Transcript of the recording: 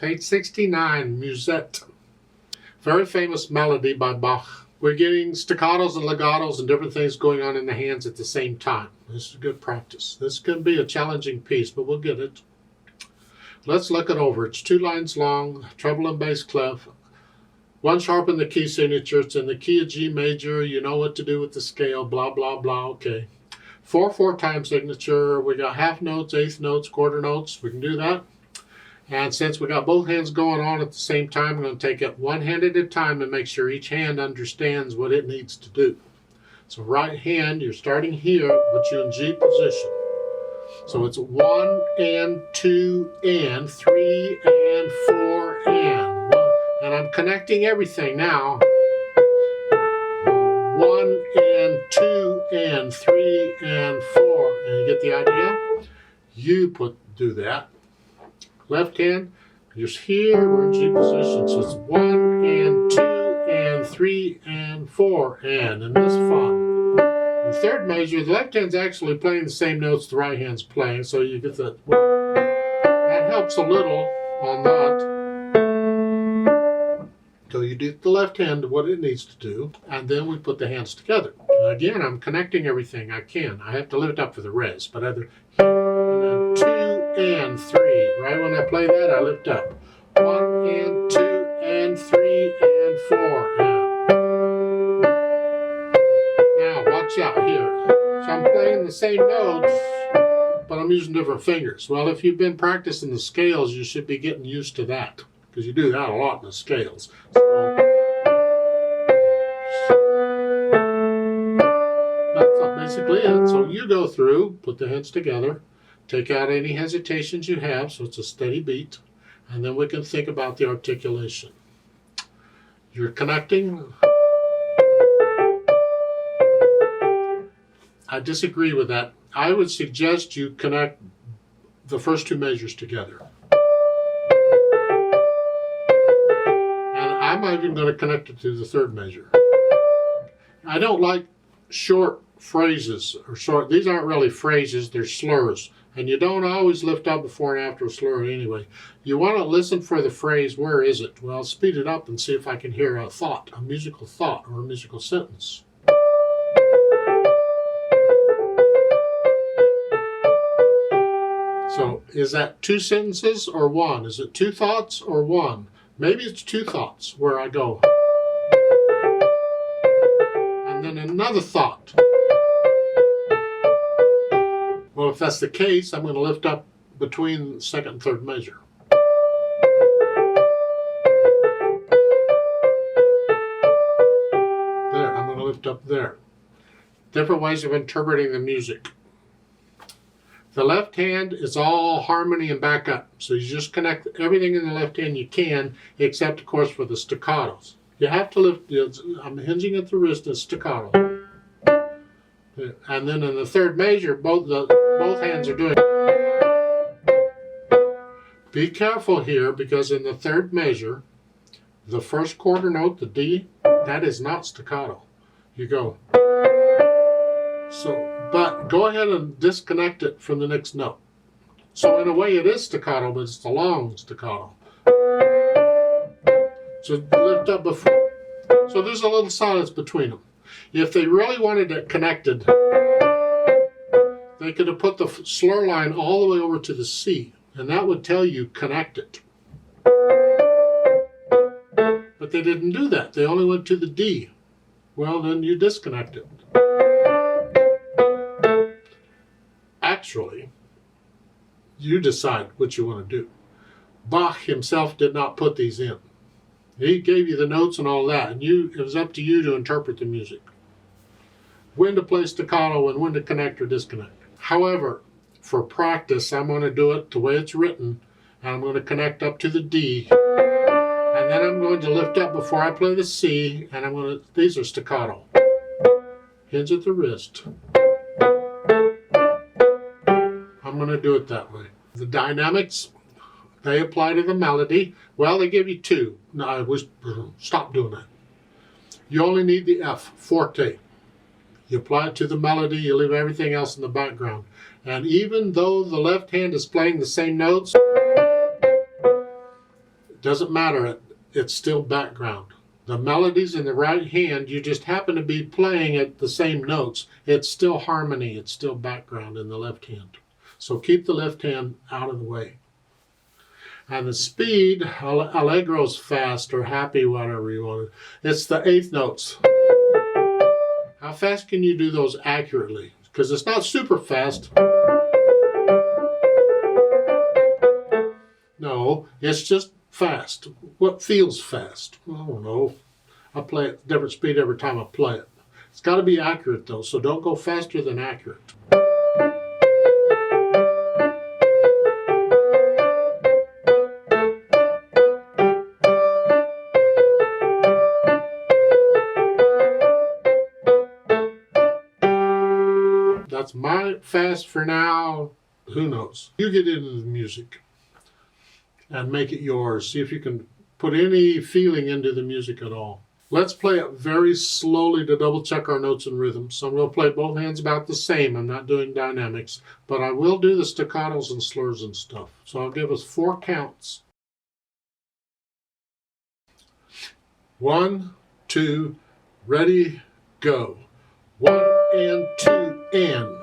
Page 69, Musette. Very famous melody by Bach. We're getting staccatos and legatos and different things going on in the hands at the same time. This is good practice. This can be a challenging piece, but we'll get it. Let's look it over. It's 2 lines long, treble and bass clef. 1 sharp in the key signature. It's in the key of G major. You know what to do with the scale, blah, blah, blah. Okay. 4/4 time signature. We got half notes, eighth notes, quarter notes. We can do that. And since we got both hands going on at the same time, I'm going to take it one hand at a time and make sure each hand understands what it needs to do. So right hand, you're starting here, but you're in G position. So it's 1 and 2 and 3 and 4 and 1. And I'm connecting everything now. 1 and 2 and 3 and 4. And you get the idea? You do that. Left hand, just here, we're in G position. So it's 1 and 2 and 3 and 4 and this is fun. The third measure, the left hand's actually playing the same notes the right hand's playing, so you get that. Well, that helps a little on that. So you do the left hand what it needs to do, and then we put the hands together. And again, I'm connecting everything I can. I have to lift up for the res, but either here and then 2 and 3. Right when I play that, I lift up. 1 and 2 and 3 and 4. And now watch out here. So I'm playing the same notes, but I'm using different fingers. Well, if you've been practicing the scales, you should be getting used to that, because you do that a lot in the scales. So that's basically it. So you go through, put the hands together, take out any hesitations you have, so it's a steady beat, and then we can think about the articulation. You're connecting. I disagree with that. I would suggest you connect the first 2 measures together. I'm even going to connect it to the 3rd measure. I don't like short phrases or short. These aren't really phrases, they're slurs. And you don't always lift up before and after a slur anyway. You want to listen for the phrase, where is it? Well, I'll speed it up and see if I can hear a thought, a musical thought or a musical sentence. So is that 2 sentences or 1? Is it 2 thoughts or 1? Maybe it's 2 thoughts where I go. And then another thought. Well, if that's the case, I'm going to lift up between the 2nd and 3rd measure. There, I'm going to lift up there. Different ways of interpreting the music. The left hand is all harmony and backup. So you just connect everything in the left hand you can, except, of course, for the staccatos. You have to lift, I'm hinging at the wrist and staccato. And then in the 3rd measure, both hands are doing it. Be careful here, because in the 3rd measure, the first quarter note, the D, that is not staccato. You go. But go ahead and disconnect it from the next note. So in a way it is staccato, but it's a long staccato. So lift up before. So there's a little silence between them. If they really wanted it connected, they could have put the slur line all the way over to the C, and that would tell you connect it. But they didn't do that. They only went to the D. Well, then you disconnect it. Actually, you decide what you want to do. Bach himself did not put these in. He gave you the notes and all that, and it was up to you to interpret the music. When to play staccato and when to connect or disconnect. However, for practice, I'm going to do it the way it's written, and I'm going to connect up to the D, and then I'm going to lift up before I play the C, and these are staccato. Hinge at the wrist. I'm going to do it that way. The dynamics, they apply to the melody. Well, they give you 2. No, stop doing that. You only need the F, forte. You apply it to the melody, you leave everything else in the background. And even though the left hand is playing the same notes, Doesn't matter, it's still background. The melodies in the right hand, you just happen to be playing at the same notes. It's still harmony, it's still background in the left hand. So keep the left hand out of the way. And the speed, Allegro's fast or happy, whatever you want. It's the eighth notes. How fast can you do those accurately? Because it's not super fast. No, it's just fast. What feels fast? I don't know. I play it different speed every time I play it. It's got to be accurate though, so don't go faster than accurate. That's my fast for now. Who knows? You get into the music and make it yours. See if you can put any feeling into the music at all. Let's play it very slowly to double check our notes and rhythms. So I'm going to play both hands about the same. I'm not doing dynamics, but I will do the staccatos and slurs and stuff. So I'll give us 4 counts. 1, 2, ready, go. 1 and 2 and.